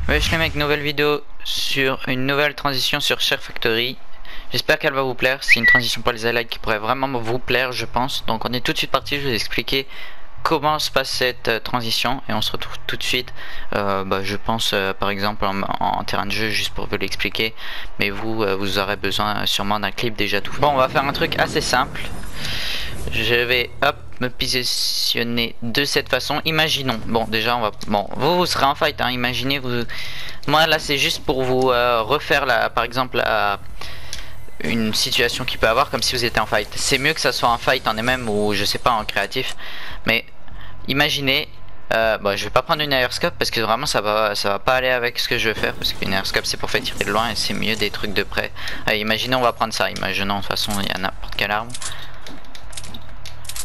Wesh les mecs, nouvelle vidéo sur une nouvelle transition sur Share Factory. J'espère qu'elle va vous plaire, c'est une transition pour les highlights qui pourrait vraiment vous plaire je pense. Donc on est tout de suite parti, je vais vous expliquer comment se passe cette transition et on se retrouve tout de suite. Je pense par exemple en terrain de jeu juste pour vous l'expliquer. Mais vous aurez besoin sûrement d'un clip déjà tout fait. Bon, on va faire un truc assez simple. Je vais hop me positionner de cette façon. Imaginons, bon déjà on va, vous serez en fight hein, imaginez vous. Moi là c'est juste pour vous refaire par exemple une situation qui peut avoir comme si vous étiez en fight. C'est mieux que ça soit en fight en MM ou je sais pas en créatif. Mais imaginez, je vais pas prendre une airoscope parce que vraiment ça va pas aller avec ce que je veux faire, parce qu'une airoscope c'est pour faire tirer de loin et c'est mieux des trucs de près. Imaginons on va prendre ça, imaginons de toute façon il y a n'importe quelle arme.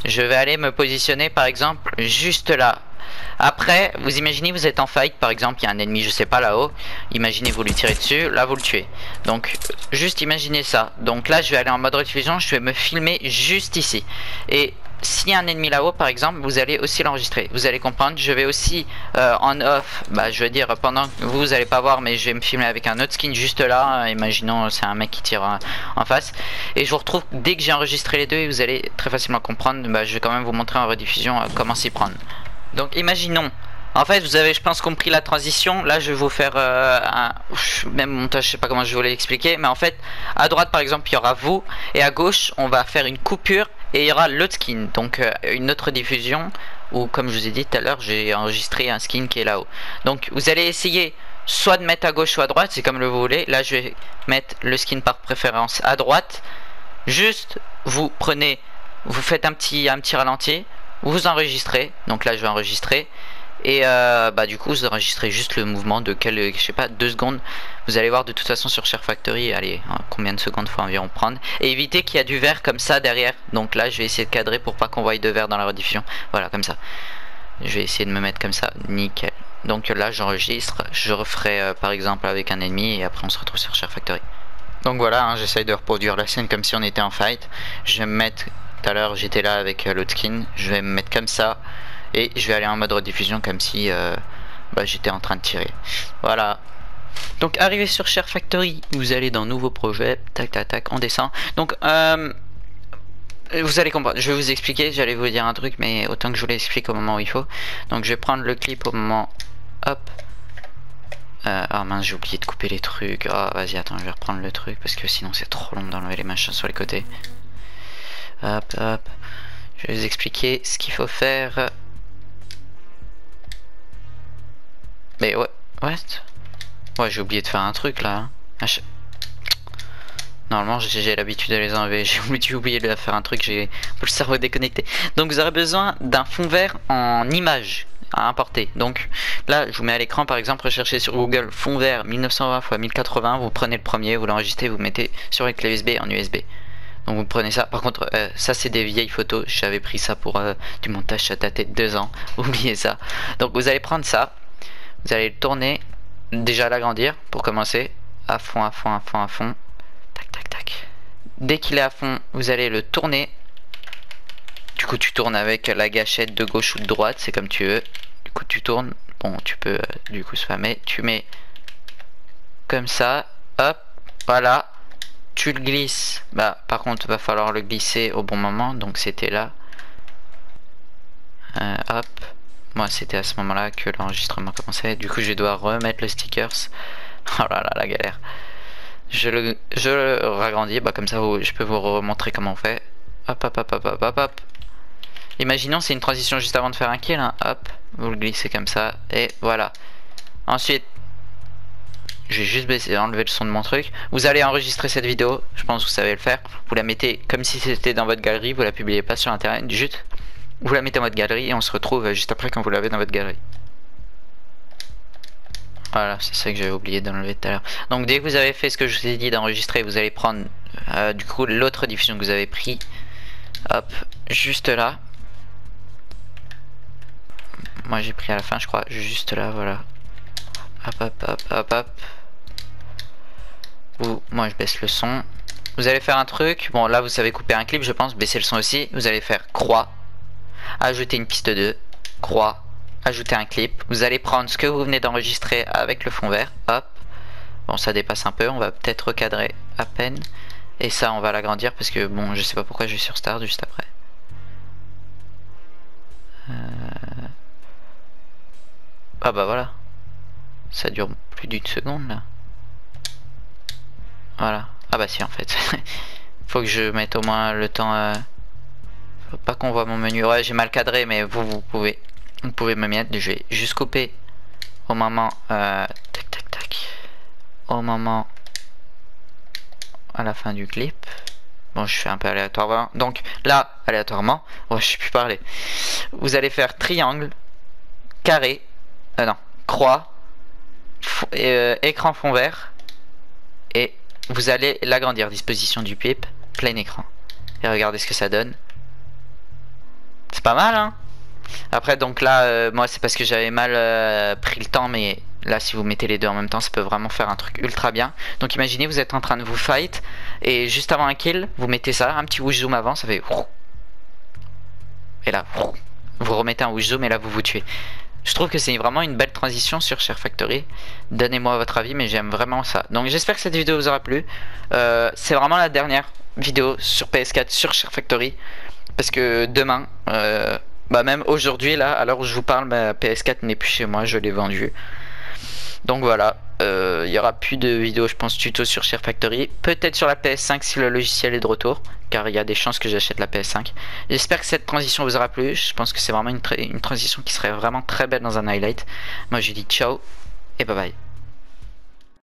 Je vais aller me positionner par exemple juste là. Après, vous imaginez vous êtes en fight, par exemple il y a un ennemi je sais pas là-haut. Imaginez vous lui tirez dessus, là vous le tuez. Donc juste imaginez ça. Donc là je vais aller en mode rediffusion, je vais me filmer juste ici. Et s'il y a un ennemi là-haut par exemple, vous allez aussi l'enregistrer. Vous allez comprendre, je vais aussi en off, je veux dire pendant que vous allez pas voir, mais je vais me filmer avec un autre skin juste là. Imaginons c'est un mec qui tire en face. Et je vous retrouve dès que j'ai enregistré les deux et vous allez très facilement comprendre. Je vais quand même vous montrer en rediffusion comment s'y prendre. Donc imaginons, en fait vous avez je pense compris la transition. Là je vais vous faire même montage, je sais pas comment je vais vous l'expliquer. Mais en fait à droite par exemple il y aura vous, et à gauche on va faire une coupure et il y aura l'autre skin. Donc une autre diffusion où comme je vous ai dit tout à l'heure j'ai enregistré un skin qui est là-haut. Donc vous allez essayer soit de mettre à gauche soit à droite, c'est comme le vous voulez. Là je vais mettre le skin par préférence à droite. Juste vous prenez, vous faites un petit ralenti, vous enregistrez. Donc là je vais enregistrer. Et du coup vous enregistrez juste le mouvement de je sais pas 2 secondes. Vous allez voir de toute façon sur Share Factory, allez combien de secondes faut environ prendre. Et évitez qu'il y a du vert comme ça derrière. Donc là je vais essayer de cadrer pour pas qu'on voie de vert dans la rediffusion. Voilà comme ça. Je vais essayer de me mettre comme ça, nickel. Donc là j'enregistre, je referai par exemple avec un ennemi et après on se retrouve sur Share Factory. Donc voilà hein, j'essaye de reproduire la scène comme si on était en fight. Je vais me mettre, tout à l'heure j'étais là avec l'autre skin, je vais me mettre comme ça. Et je vais aller en mode rediffusion comme si j'étais en train de tirer. Voilà. Donc arrivé sur Share Factory, vous allez dans nouveau projet, tac tac tac, on descend. Donc vous allez comprendre, je vais vous expliquer, j'allais vous dire un truc mais autant que je vous l'explique au moment où il faut. Donc je vais prendre le clip au moment, hop. Mince j'ai oublié de couper les trucs. Vas-y attends je vais reprendre le truc parce que sinon c'est trop long d'enlever les machins sur les côtés. Hop hop. Je vais vous expliquer ce qu'il faut faire. Mais ouais, ouais j'ai oublié de faire un truc là. Normalement j'ai l'habitude de les enlever. J'ai oublié de faire un truc, j'ai le cerveau déconnecté. Donc vous aurez besoin d'un fond vert en image à importer. Donc là je vous mets à l'écran par exemple, recherchez sur Google fond vert 1920 x 1080. Vous prenez le premier, vous l'enregistrez, vous mettez sur une clé USB en USB. Donc vous prenez ça, par contre ça c'est des vieilles photos. J'avais pris ça pour du montage, ça datait de 2 ans. Oubliez ça. Donc vous allez prendre ça. Vous allez le tourner, déjà l'agrandir pour commencer, à fond, à fond, à fond, à fond, tac, tac, tac. Dès qu'il est à fond, vous allez le tourner. Du coup, tu tournes avec la gâchette de gauche ou de droite, c'est comme tu veux. Du coup, tu tournes, bon, tu peux du coup spammer, tu mets comme ça, hop, voilà, tu le glisses. Par contre, il va falloir le glisser au bon moment, donc c'était là. Hop. Moi c'était à ce moment là que l'enregistrement commençait. Du coup je vais devoir remettre le stickers. Oh là là la galère. Je le ragrandis, comme ça je peux vous remontrer comment on fait. Hop hop hop hop hop hop hop. Imaginons c'est une transition juste avant de faire un kill hein. Hop, vous le glissez comme ça et voilà. Ensuite je vais juste enlever le son de mon truc. Vous allez enregistrer cette vidéo, je pense que vous savez le faire. Vous la mettez comme si c'était dans votre galerie, vous la publiez pas sur internet, juste vous la mettez en mode galerie et on se retrouve juste après quand vous l'avez dans votre galerie. Voilà, c'est ça que j'avais oublié d'enlever tout à l'heure. Donc dès que vous avez fait ce que je vous ai dit d'enregistrer, vous allez prendre du coup l'autre diffusion que vous avez pris. Hop, juste là. Moi j'ai pris à la fin je crois, juste là, voilà. Hop hop hop hop hop. Moi je baisse le son. Vous allez faire un truc, bon là vous savez couper un clip je pense, baisser le son aussi. Vous allez faire croix. Ajouter une piste 2, croix, ajouter un clip. Vous allez prendre ce que vous venez d'enregistrer avec le fond vert. Hop. Bon, ça dépasse un peu. On va peut-être recadrer à peine. Et ça, on va l'agrandir parce que bon, je sais pas pourquoi je vais sur Start juste après. Ah bah voilà. Ça dure plus d'une seconde là. Voilà. Ah bah si en fait. Faut que je mette au moins le temps. Faut pas qu'on voit mon menu. Ouais, j'ai mal cadré, mais vous pouvez me mettre. Je vais juste couper au moment. Tac tac tac. Au moment. À la fin du clip. Bon, je fais un peu aléatoirement. Donc là, aléatoirement. Ouais, je sais plus parler. Vous allez faire triangle, carré. Non, croix. Écran fond vert. Et vous allez l'agrandir. Disposition du pip. Plein écran. Et regardez ce que ça donne. C'est pas mal, hein. Après, donc là, moi, c'est parce que j'avais mal pris le temps. Mais là, si vous mettez les deux en même temps, ça peut vraiment faire un truc ultra bien. Donc imaginez, vous êtes en train de vous fight. Et juste avant un kill, vous mettez ça. Un petit whoosh zoom avant, ça fait... Et là, vous remettez un whoosh zoom et là, vous vous tuez. Je trouve que c'est vraiment une belle transition sur Share Factory. Donnez-moi votre avis, mais j'aime vraiment ça. Donc j'espère que cette vidéo vous aura plu. C'est vraiment la dernière vidéo sur PS4 sur Share Factory. Parce que demain, bah même aujourd'hui, là, à l'heure où je vous parle, ma PS4 n'est plus chez moi, je l'ai vendue. Donc voilà, il n'y aura plus de vidéos, je pense, tuto sur Share Factory. Peut-être sur la PS5 si le logiciel est de retour, car il y a des chances que j'achète la PS5. J'espère que cette transition vous aura plu. Je pense que c'est vraiment une transition qui serait vraiment très belle dans un highlight. Moi je dis ciao et bye bye.